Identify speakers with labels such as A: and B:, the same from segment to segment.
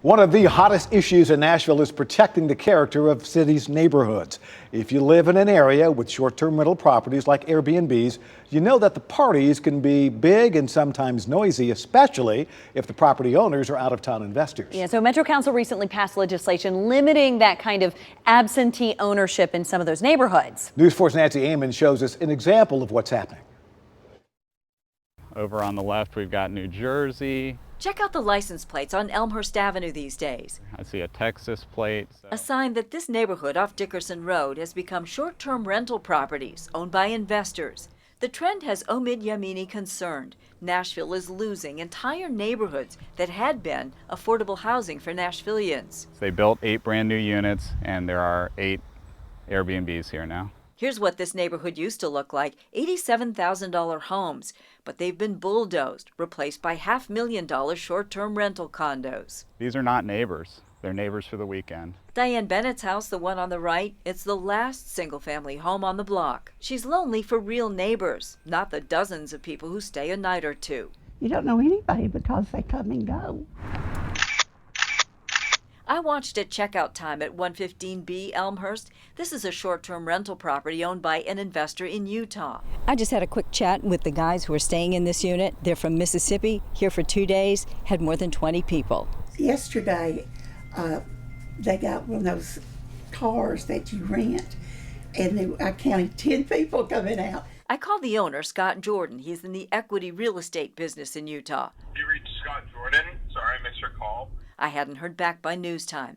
A: One of the hottest issues in Nashville is protecting the character of city's neighborhoods. If you live in an area with short-term rental properties like Airbnbs, you know that the parties can be big and sometimes noisy, especially if the property owners are out-of-town investors.
B: Yeah, so Metro Council recently passed legislation limiting that kind of absentee ownership in some of those neighborhoods.
A: News 4's Nancy Amon shows us an example of what's happening.
C: Over on the left, we've got New Jersey.
D: Check out the license plates on Elmhurst Avenue these days.
C: I see a Texas plate.
D: A sign that this neighborhood off Dickerson Road has become short-term rental properties owned by investors. The trend has Omid Yamini concerned. Nashville is losing entire neighborhoods that had been affordable housing for Nashvillians.
C: They built 8 brand new units, and there are 8 Airbnbs here now.
D: Here's what this neighborhood used to look like, $87,000 homes, but they've been bulldozed, replaced by $500,000 short-term rental condos.
C: These are not neighbors. They're neighbors for the weekend.
D: Diane Bennett's house, the one on the right, it's the last single-family home on the block. She's lonely for real neighbors, not the dozens of people who stay a night or two.
E: You don't know anybody because they come and go.
D: I watched at checkout time at 115B Elmhurst. This is a short-term rental property owned by an investor in Utah.
F: I just had a quick chat with the guys who are staying in this unit. They're from Mississippi, here for 2 days, had more than 20 people.
E: Yesterday, they got one of those cars that you rent, and I counted 10 people coming out.
D: I called the owner, Scott Jordan. He's in the equity real estate business in Utah.
G: You reached Scott Jordan. Sorry, I missed your call.
D: I hadn't heard back by news time.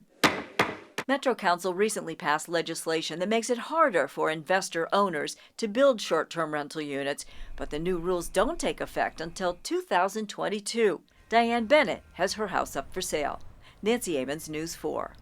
D: Metro Council recently passed legislation that makes it harder for investor owners to build short-term rental units, but the new rules don't take effect until 2022. Diane Bennett has her house up for sale. Nancy Amons, News 4.